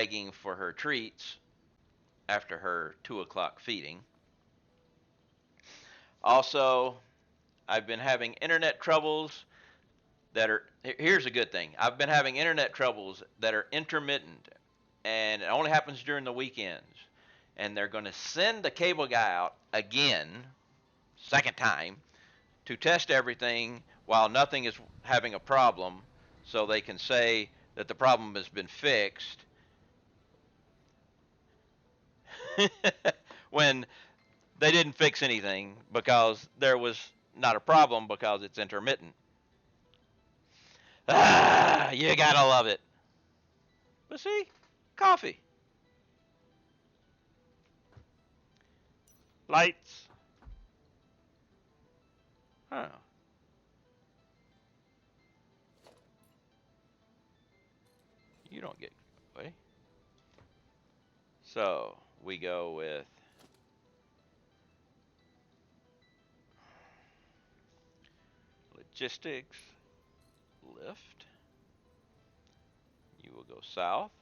begging for her treats after her 2 o'clock feeding. Also, I've been having internet troubles that are, here's a good thing. I've been having internet troubles that are intermittent, and it only happens during the weekends. And they're going to send the cable guy out again, second time, to test everything while nothing is having a problem, so they can say that the problem has been fixed when they didn't fix anything because there was not a problem because it's intermittent. Ah, you gotta love it. But see, coffee. Lights. Huh. You don't get away. So we go with logistics, lift. You will go south.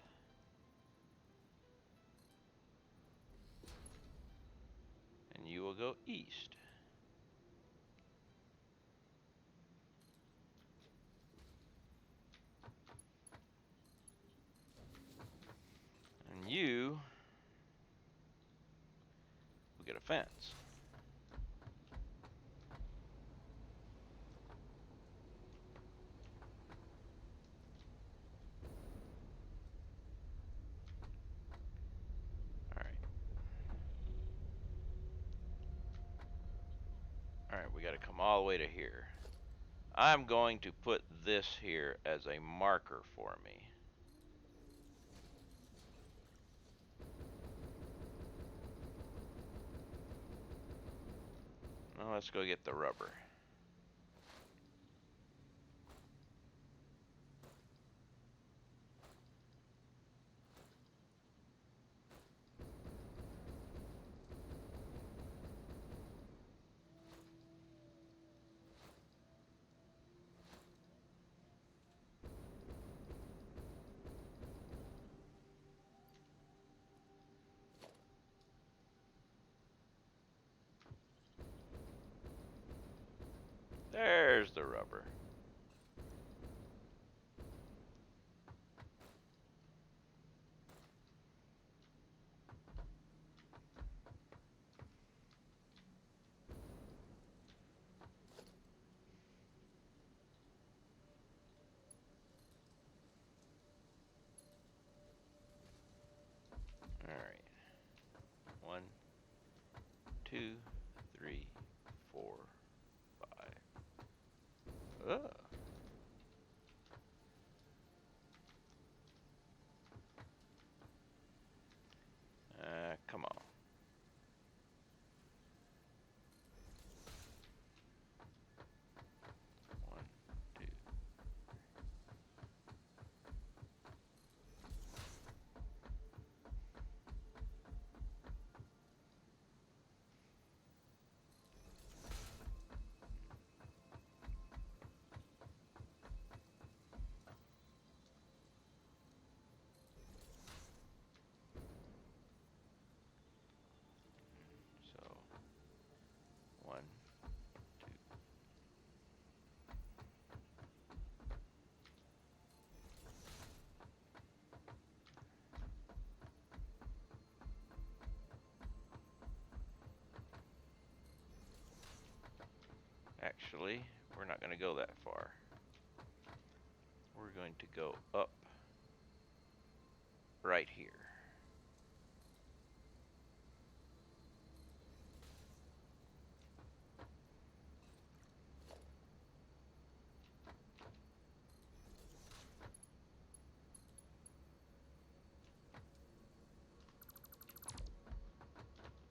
And you will go east. And you will get a fence. All right. All right, we got to come all the way to here. I'm going to put this here as a marker for me. Now let's go get the rubber. There's the rubber. All right. 1, 2, 3, 4, 5. Ugh. Come on. One, two. So 1, 2. Actually, we're not going to go that far. We're going to go up right here.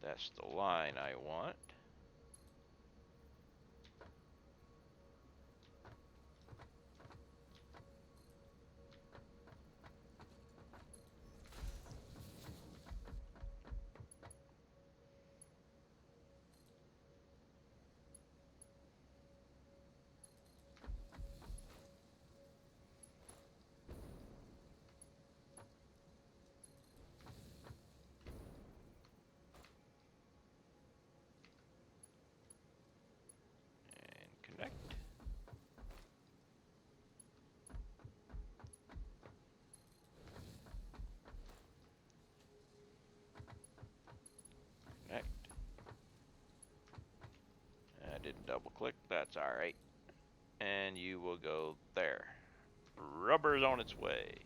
That's the line I want. That's all right. And you will go there. Rubber's on its way.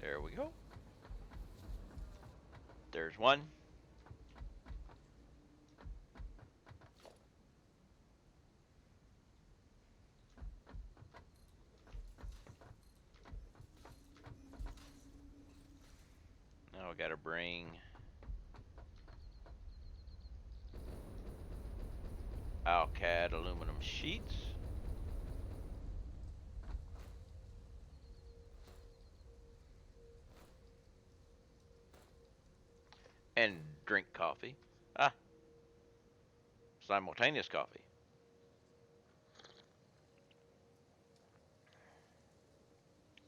There we go. There's one. Now we got to bring Alcad aluminum sheets. And drink coffee. Ah, simultaneous coffee.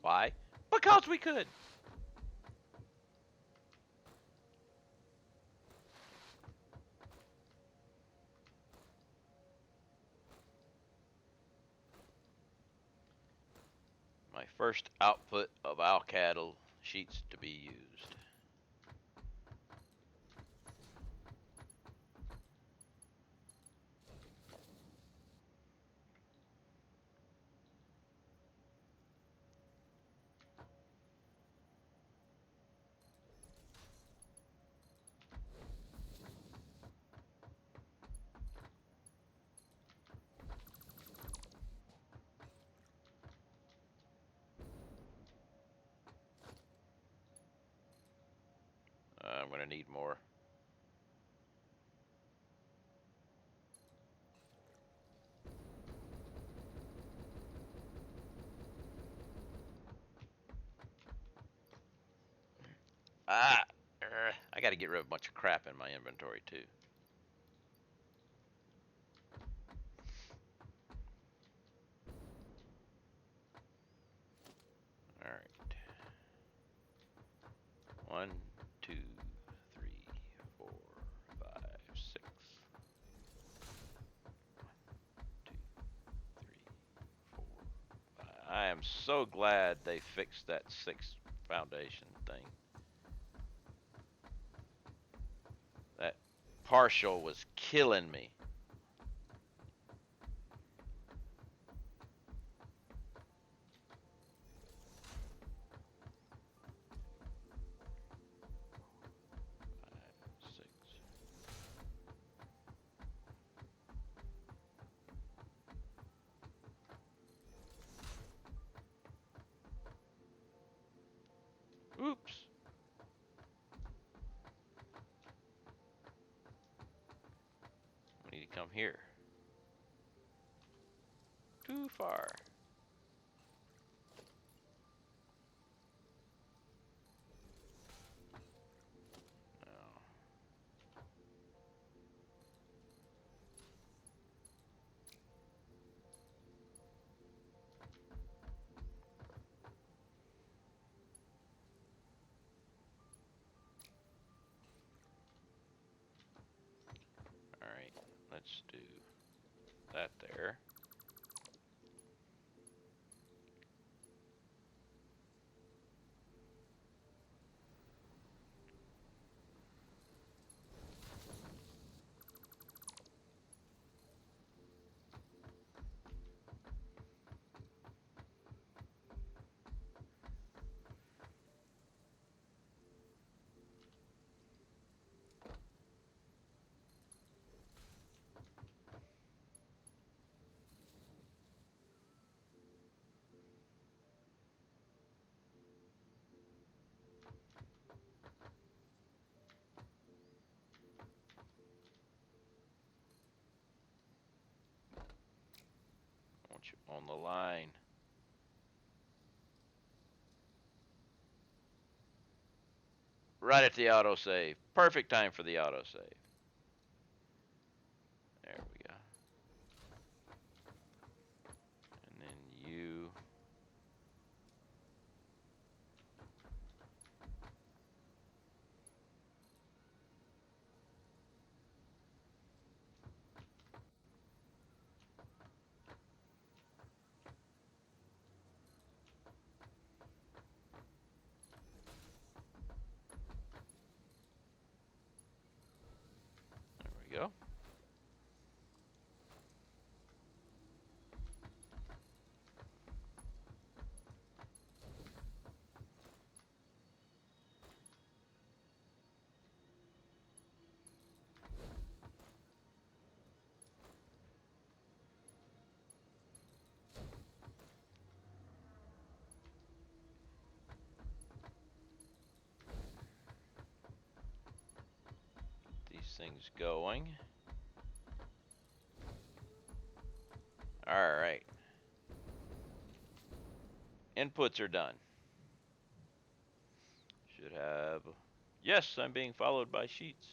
Why? Because we could. My first output of Alcad sheets to be used. I'm going to need more. Ah, I got to get rid of a bunch of crap in my inventory too. All right. 1, 2, 3, 4, 5, 6. 1, 2, 3, 4, 5. I am so glad they fixed that 6 foundation thing. That partial was killing me. Oops. We need to come here. Too far. No. All right. Let's do that there. On the line. Right at the autosave. Perfect time for the autosave. There we go. And then you. There we go. These things going. All right. Inputs are done. Should have. Yes, I'm being followed by sheets.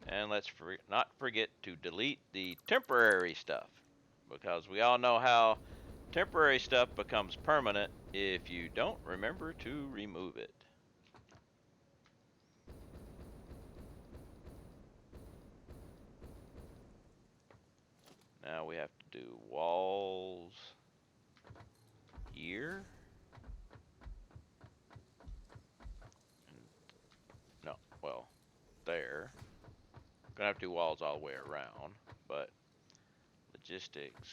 And let's not forget to delete the temporary stuff, because we all know how temporary stuff becomes permanent if you don't remember to remove it. Now we have to do walls here. No, well, there. Gonna have to do walls all the way around, but logistics.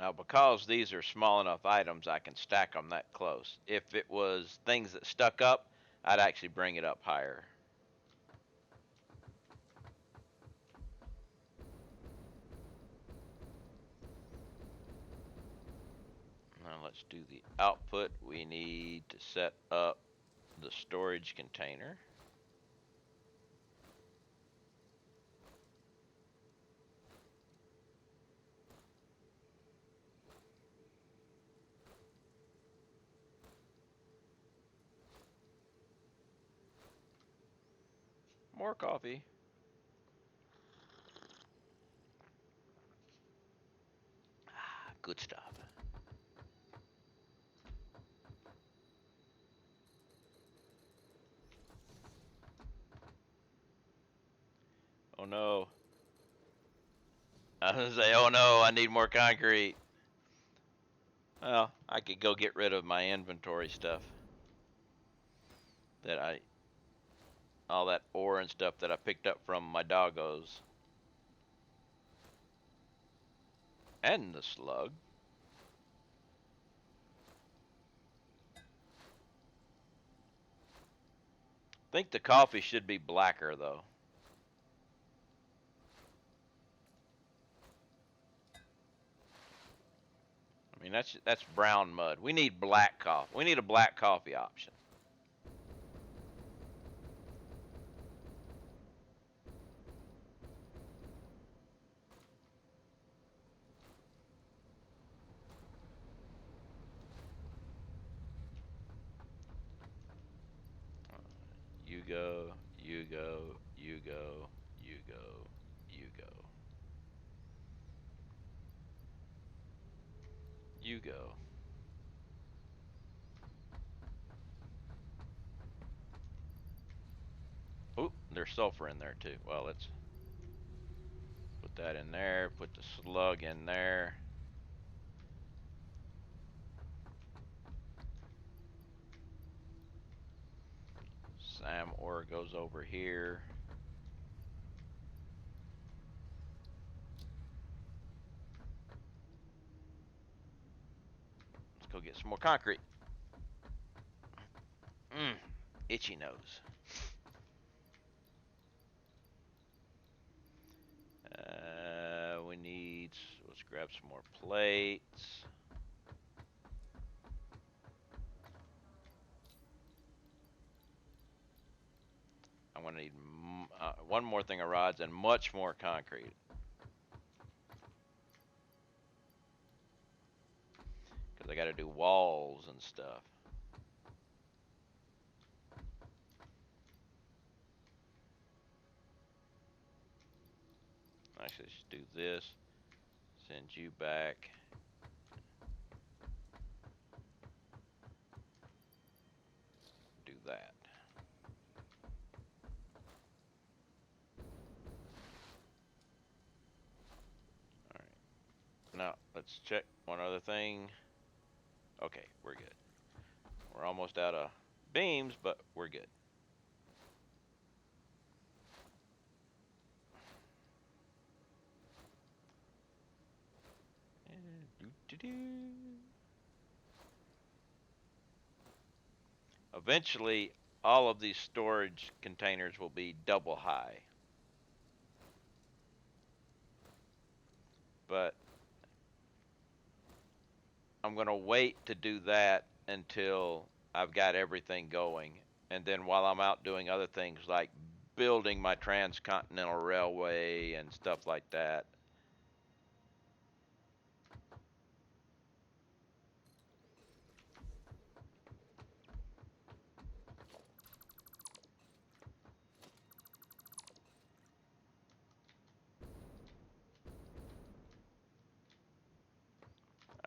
Now, because these are small enough items, I can stack them that close. If it was things that stuck up, I'd actually bring it up higher. Now let's do the output. We need to set up the storage container. More coffee. Ah, good stuff. Oh no. I was gonna say, oh no, I need more concrete. Well, I could go get rid of my inventory stuff. All that ore and stuff that I picked up from my doggos. And the slug. I think the coffee should be blacker though. I mean, that's brown mud. We need black coffee. We need a black coffee option. You go, you go, you go, you go, you go. you go. Oop, there's sulfur in there too. Well, let's put that in there. Put the slug in there. SAM ore goes over here. Let's go get some more concrete. Itchy nose. We need, let's grab some more plates. I'm going to need one more thing of rods and much more concrete. Because I got to do walls and stuff. Actually, let's do this. Send you back. Do that. All right. Now, let's check one other thing. Okay, we're good. We're almost out of beams, but we're good. Eventually, all of these storage containers will be double high. But I'm going to wait to do that until I've got everything going. And then while I'm out doing other things like building my transcontinental railway and stuff like that.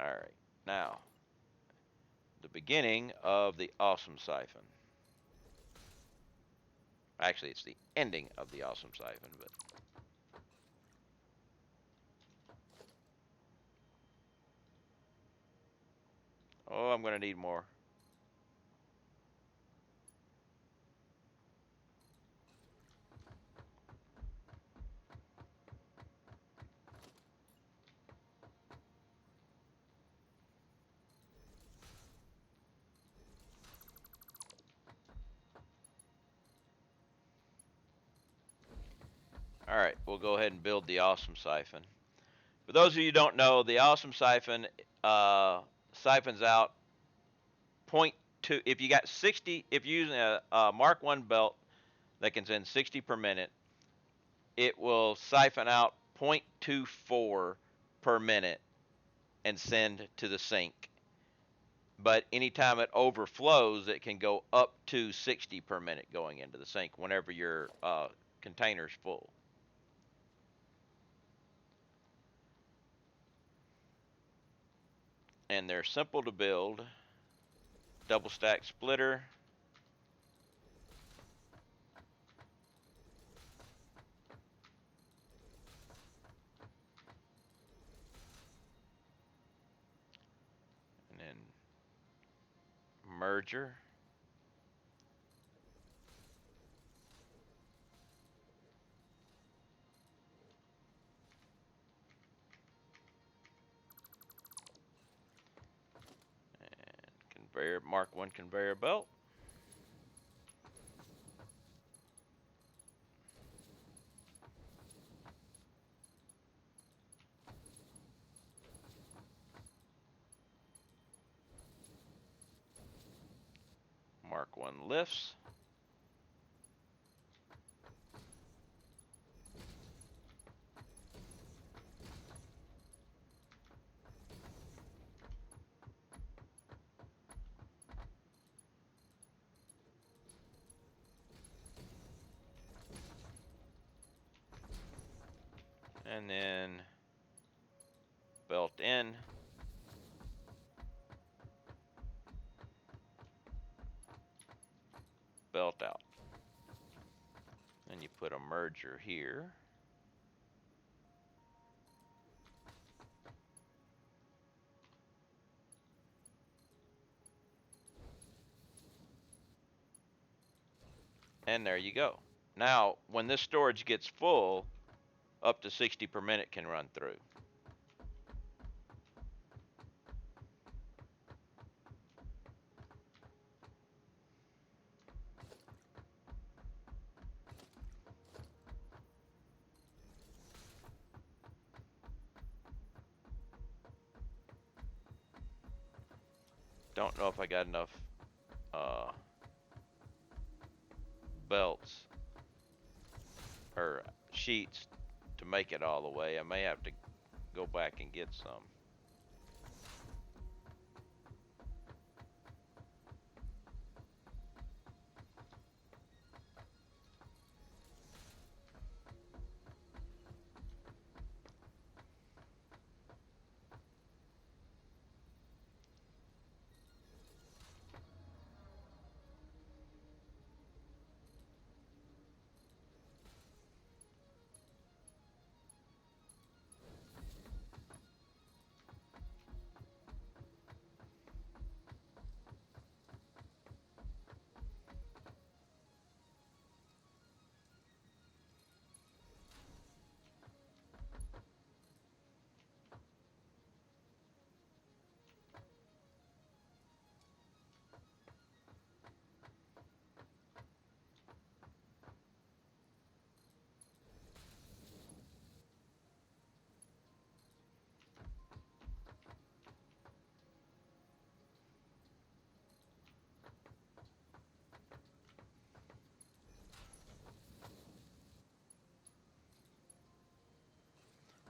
All right, now, the beginning of the awesome siphon. Actually, it's the ending of the awesome siphon, but oh, I'm going to need more. All right, we'll go ahead and build the awesome siphon. For those of you who don't know, the awesome siphon siphons out 0.2. If you got 60, if you're using a Mark 1 belt that can send 60 per minute, it will siphon out 0.24 per minute and send to the sink. But anytime it overflows, it can go up to 60 per minute going into the sink whenever your container's full. And they're simple to build. Double stack splitter. And then merger. Conveyor, Mark 1 conveyor belt. Mark 1 lifts. And then belt in. belt out. And you put a merger here. And there you go. Now, when this storage gets full, up to 60 per minute can run through. Don't know if I got enough belts or sheets to make it all the way. I may have to go back and get some.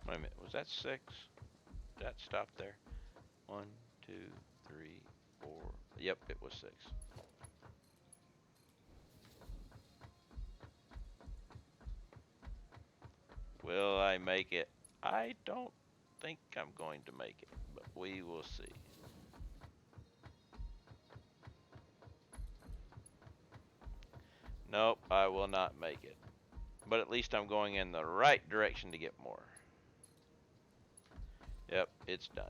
Wait a minute, was that 6? Did that stop there? 1, 2, 3, 4. Yep, it was 6. Will I make it? I don't think I'm going to make it, but we will see. Nope, I will not make it. But at least I'm going in the right direction to get more. Yep, it's done.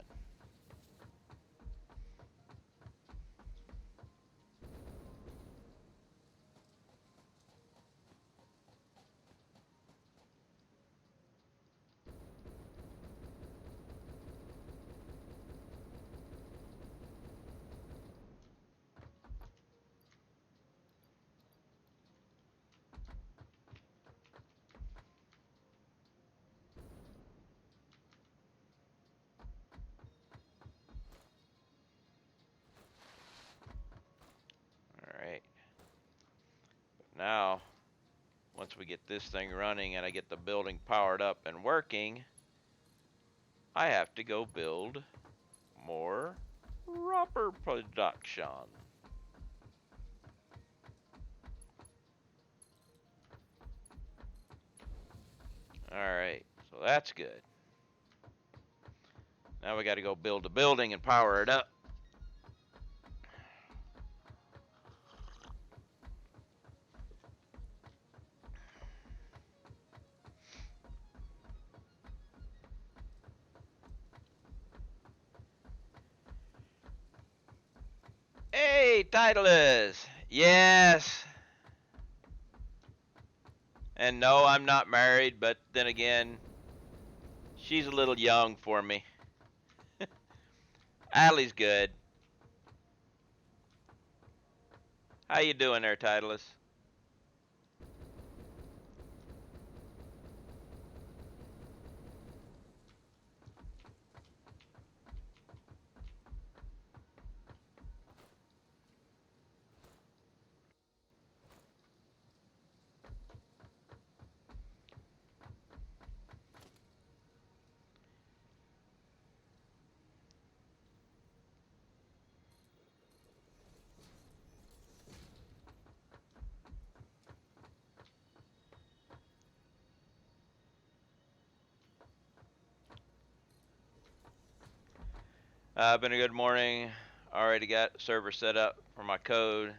Alright. Now, once we get this thing running and I get the building powered up and working, I have to go build more rubber production. Alright, so that's good. Now we got to go build a building and power it up. Hey, Titleist! Yes! And no, I'm not married, but then again, she's a little young for me. Allie's good. How you doing there, Titleist? Been a good morning. Already got server set up for my code.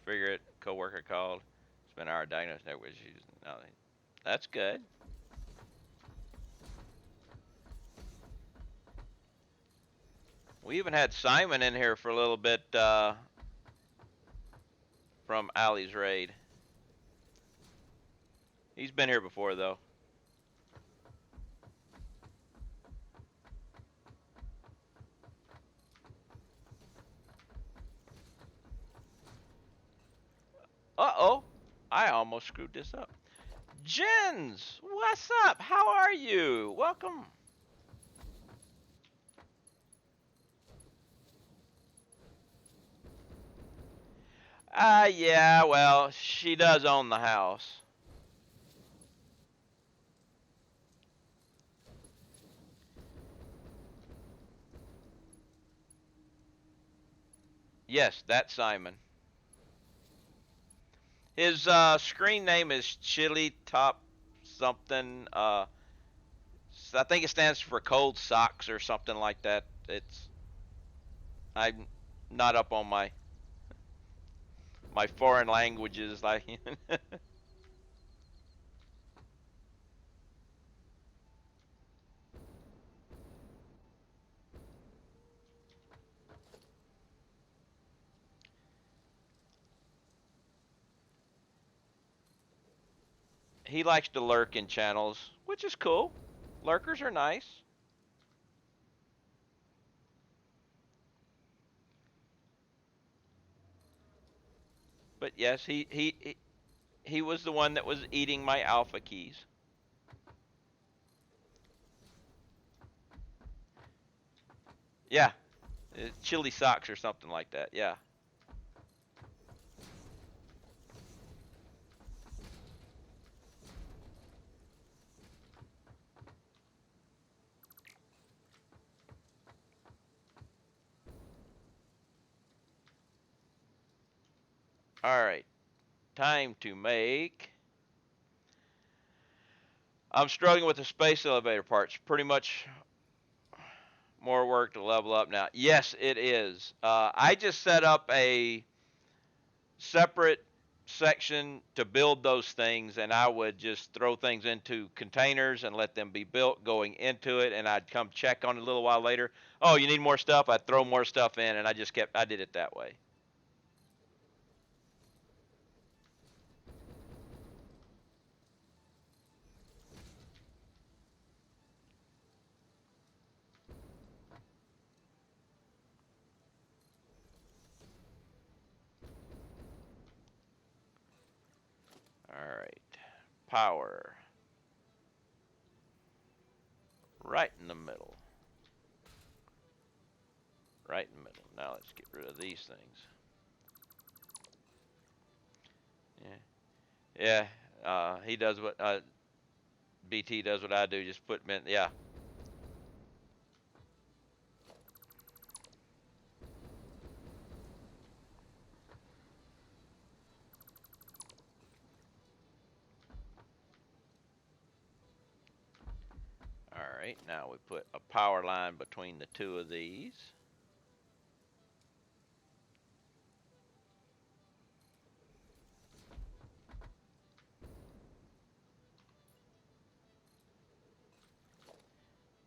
Figure it coworker called. It's been an hour diagnosed no issues. No, that's good. We even had Simon in here for a little bit from Allie's raid. He's been here before though. Uh-oh. I almost screwed this up. Jens, what's up? How are you? Welcome. Yeah, well, she does own the house. Yes, that's Simon. His screen name is Chili Top something. I think it stands for cold socks or something like that. I'm not up on my foreign languages like he likes to lurk in channels, which is cool. Lurkers are nice. But yes, he was the one that was eating my alpha keys. Yeah, chili socks or something like that. Yeah. All right. Time to make. I'm struggling with the space elevator parts. Pretty much more work to level up now. Yes, it is. I just set up a separate section to build those things, and I would just throw things into containers and let them be built going into it, and I'd come check on it a little while later. Oh, you need more stuff? I'd throw more stuff in, and I did it that way. All right. Power. Right in the middle. Right in the middle. Now let's get rid of these things. Yeah. Yeah. He does what BT does what I do. Just put them in. Yeah. All right. Now we put a power line between the two of these.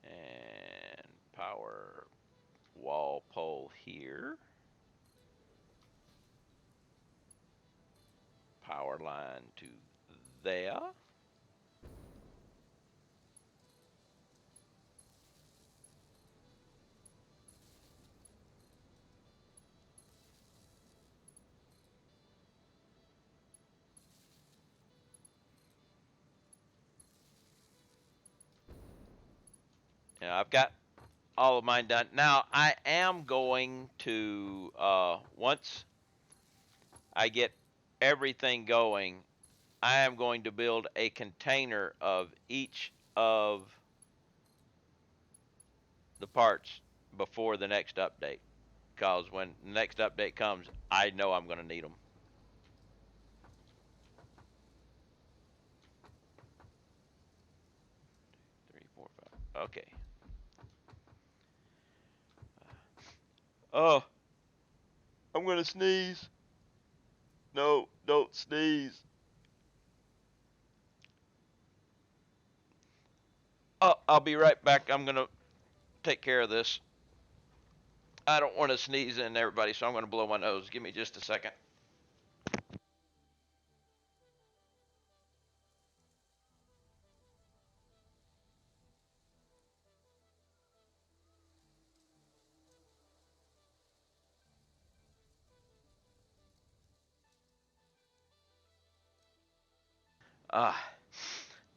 And power wall pole here. Power line to there. I've got all of mine done. Now I am going to once I get everything going, I am going to build a container of each of the parts before the next update. Because when the next update comes, I know I'm going to need them. 3, 4, 5. Okay. Oh, I'm going to sneeze. No. Don't sneeze. Oh, I'll be right back. I'm going to take care of this. I don't want to sneeze in everybody, so I'm going to blow my nose. Give me just a second. Ah,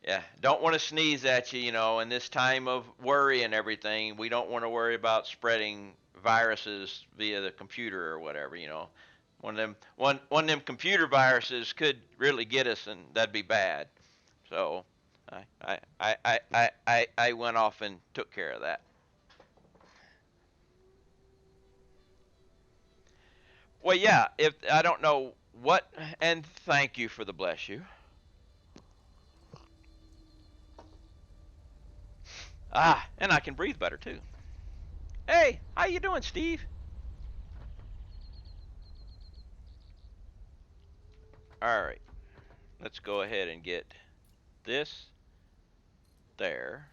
yeah. Don't want to sneeze at you, in this time of worry and everything. We don't want to worry about spreading viruses via the computer or whatever. One of them computer viruses could really get us, and that'd be bad. So I went off and took care of that. Well, yeah. If I don't know what, and thank you for the bless you. And I can breathe better too. Hey, how you doing, Steve? All right, let's go ahead and get this there,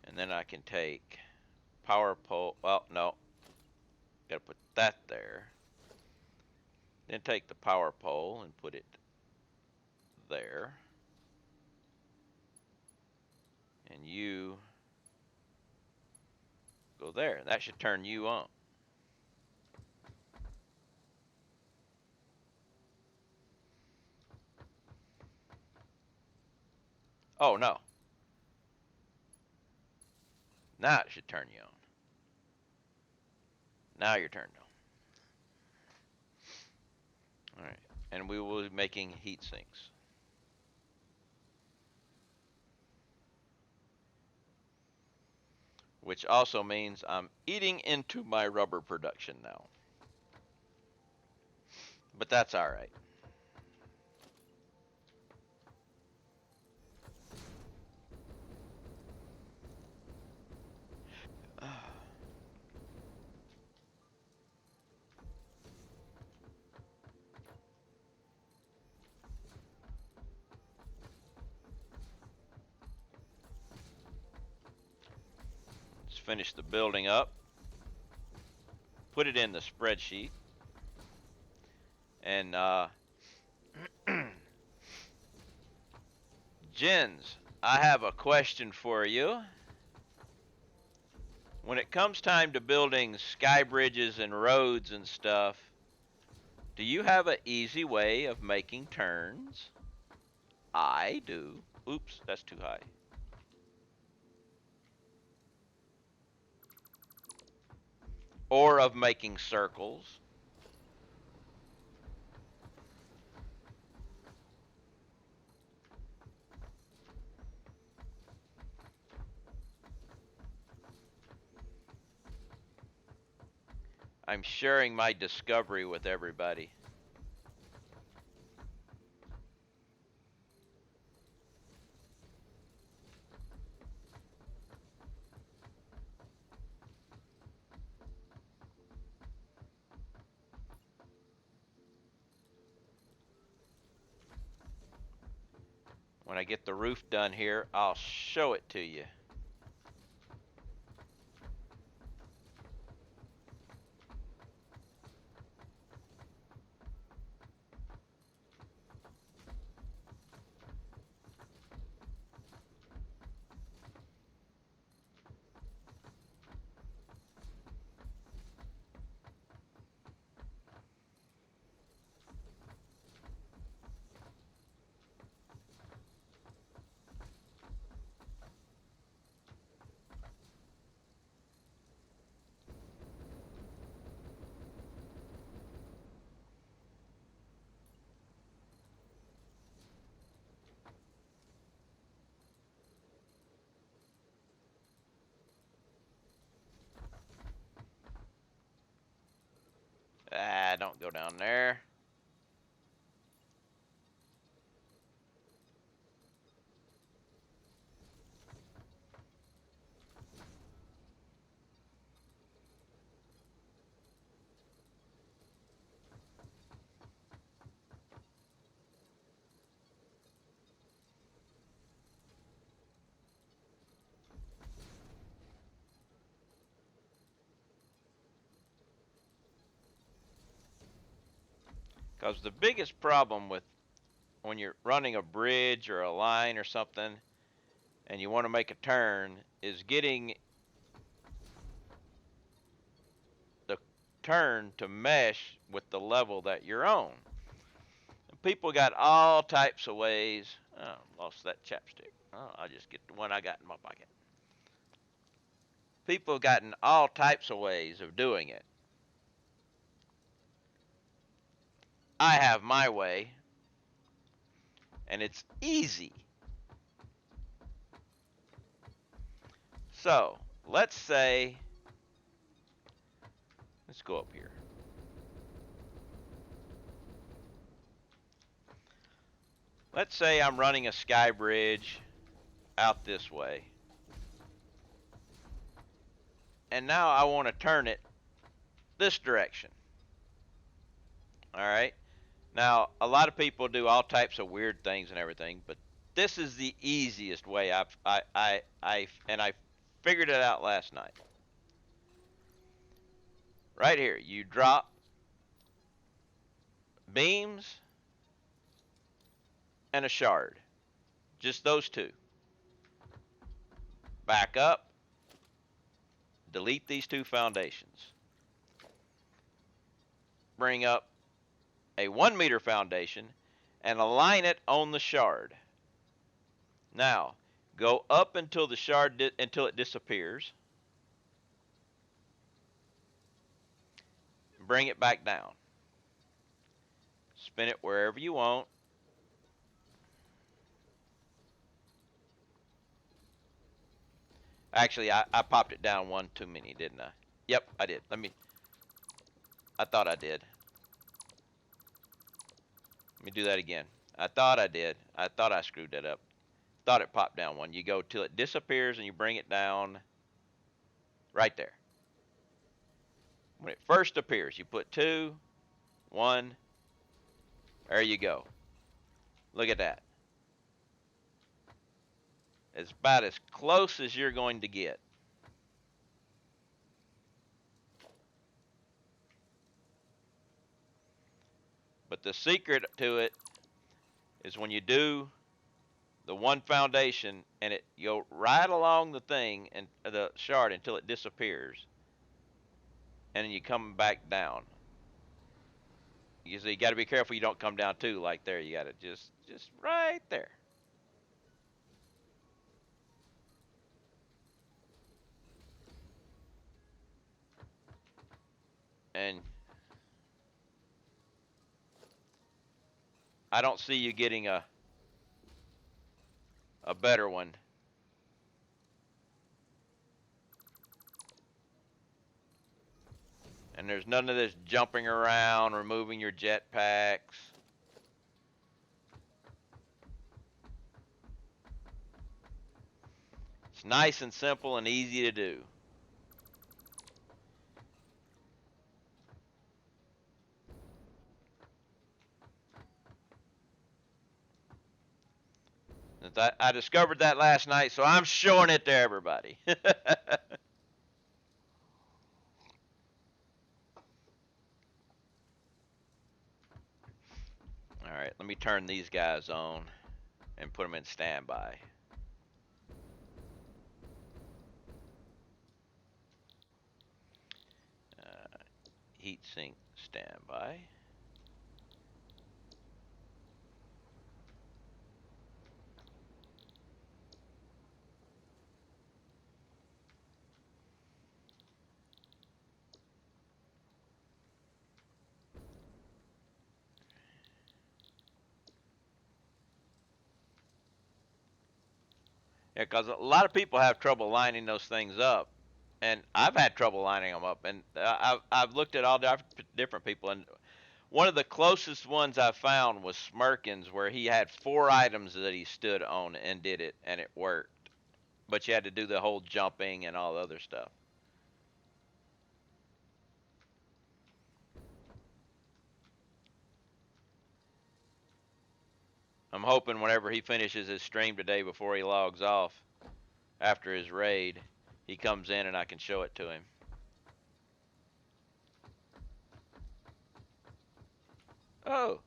and then I can take power pole. Well, no, gotta put that there. Then take the power pole and put it there, and you go there. That should turn you on. Oh no, now it should turn you on. Now you're turned on. All right, and we will be making heat sinks, which also means I'm eating into my rubber production now. But that's all right. Let's finish the building up. Put it in the spreadsheet. And Jens, I have a question for you. When it comes time to building sky bridges and roads and stuff, do you have an easy way of making turns? I do. Oops, that's too high. Or of making circles. I'm sharing my discovery with everybody. When I get the roof done here, I'll show it to you. Don't go down there. Because the biggest problem with when you're running a bridge or a line or something and you want to make a turn is getting the turn to mesh with the level that you're on. And people got all types of ways. Oh, lost that chapstick. Oh, I'll just get the one I got in my pocket. People have gotten all types of ways of doing it. I have my way, and it's easy. So, let's say, let's go up here. Let's say I'm running a sky bridge out this way. And now I want to turn it this direction. All right. Now, a lot of people do all types of weird things and everything, but this is the easiest way I figured it out last night. Right here, you drop beams and a shard. Just those two. Back up. Delete these two foundations. Bring up a 1 meter foundation and align it on the shard. Now, go up until the shard until it disappears. Bring it back down. Spin it wherever you want. Actually, I popped it down one too many, didn't I? Yep, I did. I thought I did. Let me do that again. I thought I did. I thought I screwed that up. Thought it popped down one. You go till it disappears and you bring it down right there. When it first appears, you put 2, 1. There you go. Look at that. It's about as close as you're going to get. But the secret to it is when you do the one foundation and it go right along the thing and the shard until it disappears, and then you come back down. You see, you got to be careful you don't come down too like there. You got to just right there. And I don't see you getting a better one. And there's none of this jumping around, removing your jet packs. It's nice and simple and easy to do. I discovered that last night, so I'm showing it to everybody. All right, let me turn these guys on and put them in standby. Heatsink standby. Yeah, because a lot of people have trouble lining those things up, and I've had trouble lining them up. And I've looked at all different people, and one of the closest ones I found was Smirkins, where he had 4 items that he stood on and did it, and it worked. But you had to do the whole jumping and all the other stuff. I'm hoping whenever he finishes his stream today before he logs off after his raid, he comes in and I can show it to him. Oh,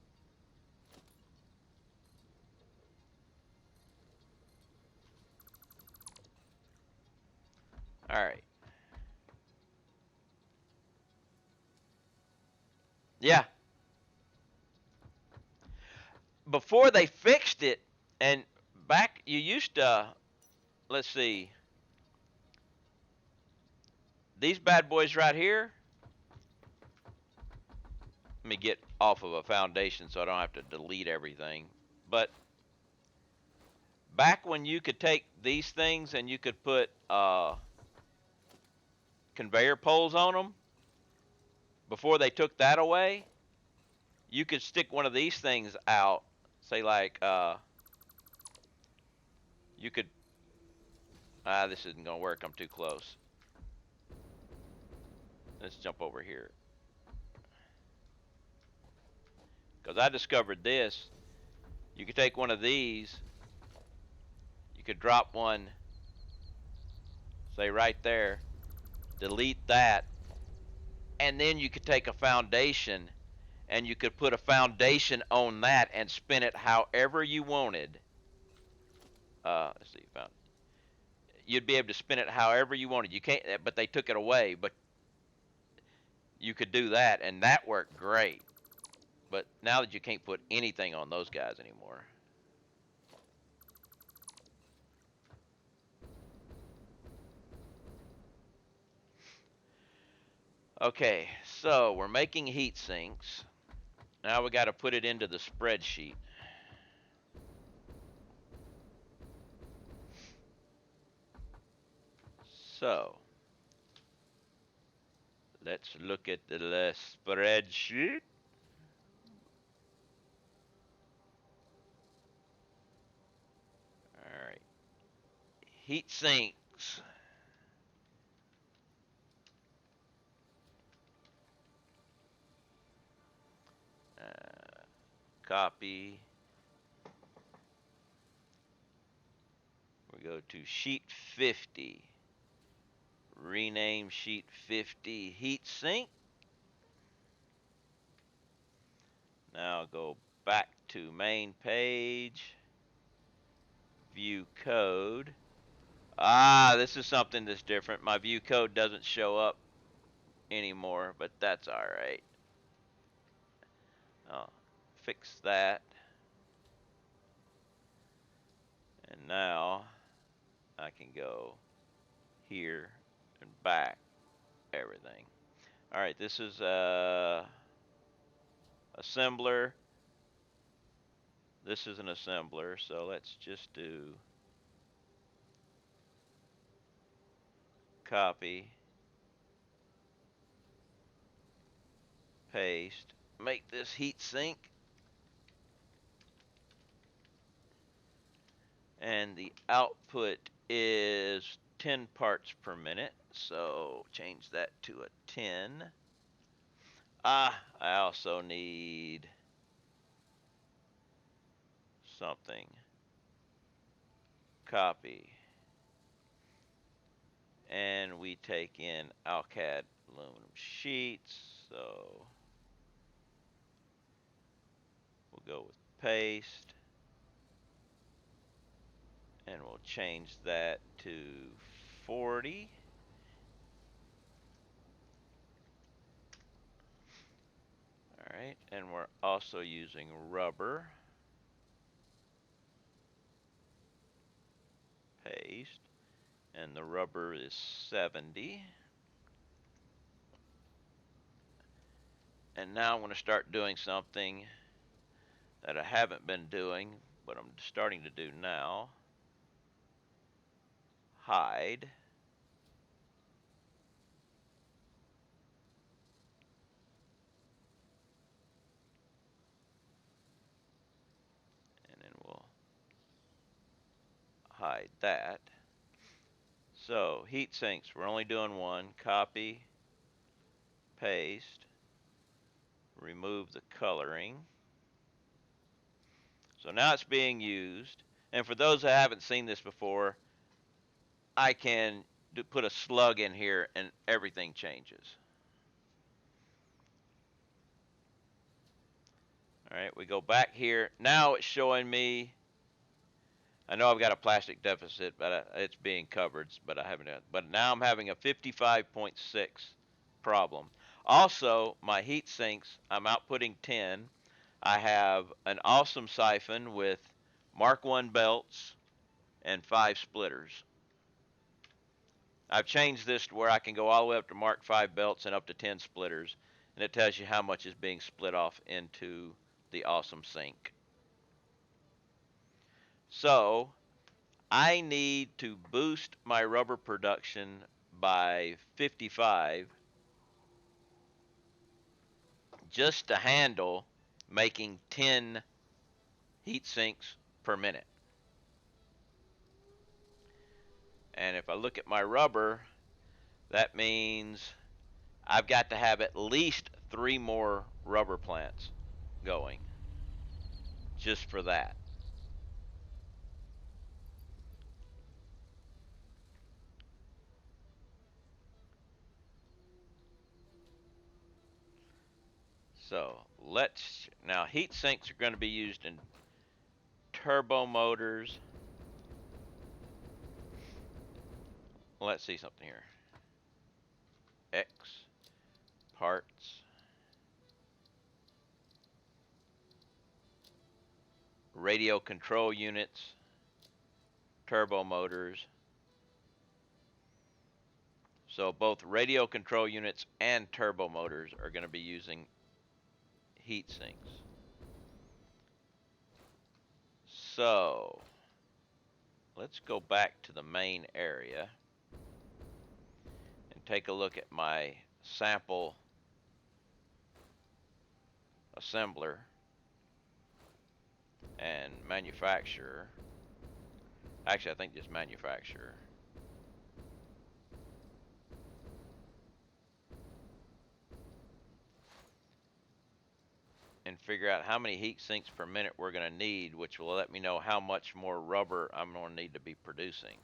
all right. Yeah. Before they fixed it, and back you used to, let's see, these bad boys right here. Let me get off of a foundation so I don't have to delete everything. But back when you could take these things and you could put conveyor poles on them, before they took that away, you could stick one of these things out. Say like you could. This isn't gonna work. I'm too close. Let's jump over here. Because I discovered this. You could take one of these. You could drop one, say right there. Delete that, and then you could take a foundation and you could put a foundation on that and spin it however you wanted. Let's see, you'd be able to spin it however you wanted. You can't, but they took it away. But you could do that, and that worked great. But now that you can't put anything on those guys anymore. Okay, so we're making heat sinks. Now we got to put it into the spreadsheet. So let's look at the spreadsheet. All right, heat sinks. Copy. We go to sheet 50. Rename sheet 50 heat sink. Now go back to main page. View code. This is something that's different. My view code doesn't show up anymore, but that's all right. I'll fix that. And now I can go here and back everything. All right, this is assembler. This is an assembler, so let's just do copy, paste, make this heat sink, and the output is 10 parts per minute, so change that to a 10. I also need something. Copy. And we take in Alcad aluminum sheets, so we'll go with paste, and we'll change that to 40. All right, and we're also using rubber. Paste, and the rubber is 70. And now I'm going to start doing something that I haven't been doing, but I'm starting to do now. Hide. And then we'll hide that. So, heat sinks, we're only doing one. Copy, paste, remove the coloring. So now it's being used. And for those that haven't seen this before, I can put a slug in here and everything changes. All right, we go back here. Now it's showing me. I know I've got a plastic deficit, but it's being covered, but I haven't. But now I'm having a 55.6 problem. Also, my heat sinks, I'm outputting 10. I have an awesome siphon with Mark 1 belts and 5 splitters. I've changed this to where I can go all the way up to Mark 5 belts and up to 10 splitters, and it tells you how much is being split off into the awesome sink. So I need to boost my rubber production by 55 just to handle making 10 heat sinks per minute. And if I look at my rubber, that means I've got to have at least 3 more rubber plants going just for that. So now heat sinks are going to be used in turbo motors. Let's see something here. X parts, radio control units, turbo motors. So both radio control units and turbo motors are going to be using heat sinks. So let's go back to the main area and take a look at my sample assembler and manufacturer. Actually, I think just manufacturer. And figure out how many heat sinks per minute we're going to need, which will let me know how much more rubber I'm going to need to be producing.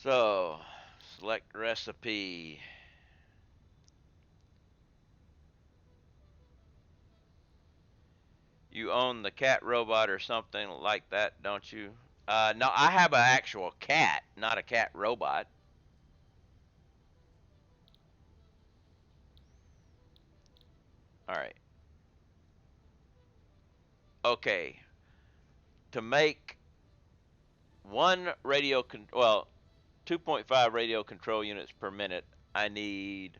So, select recipe. You own the cat robot or something like that, don't you? No, I have an actual cat, not a cat robot. All right. Okay. To make one well, 2.5 radio control units per minute, I need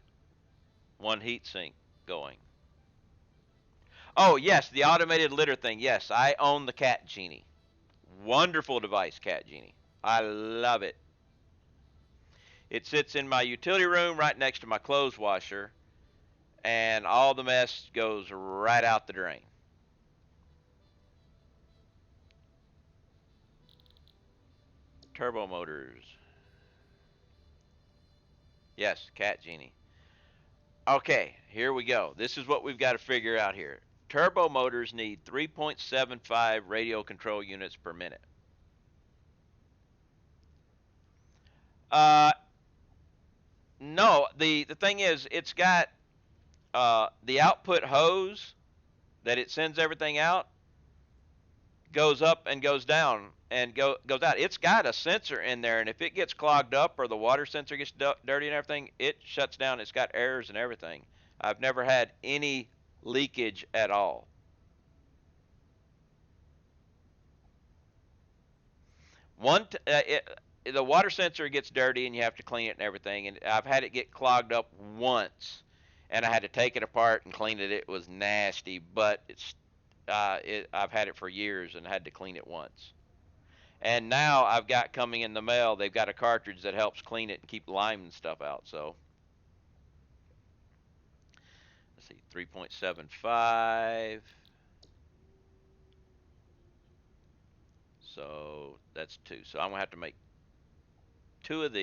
one heat sink going. Oh, yes, the automated litter thing. Yes, I own the Cat Genie. Wonderful device, Cat Genie. I love it. It sits in my utility room right next to my clothes washer, and all the mess goes right out the drain. Turbo motors. Yes, Cat Genie. Okay, here we go. This is what we've got to figure out here. Turbo motors need 3.75 radio control units per minute. Uh, no, the thing is, it's got the output hose that it sends everything out goes up and goes down and goes out. It's got a sensor in there, and if it gets clogged up or the water sensor gets dirty and everything, it shuts down. It's got errors and everything. I've never had any leakage at all. The water sensor gets dirty and you have to clean it and everything, and I've had it get clogged up once, and I had to take it apart and clean it. It was nasty, but I've had it for years and had to clean it once. And now I've got coming in the mail, they've got a cartridge that helps clean it and keep lime and stuff out. So let's see, 3.75. So that's 2. So I'm going to have to make 2 of these.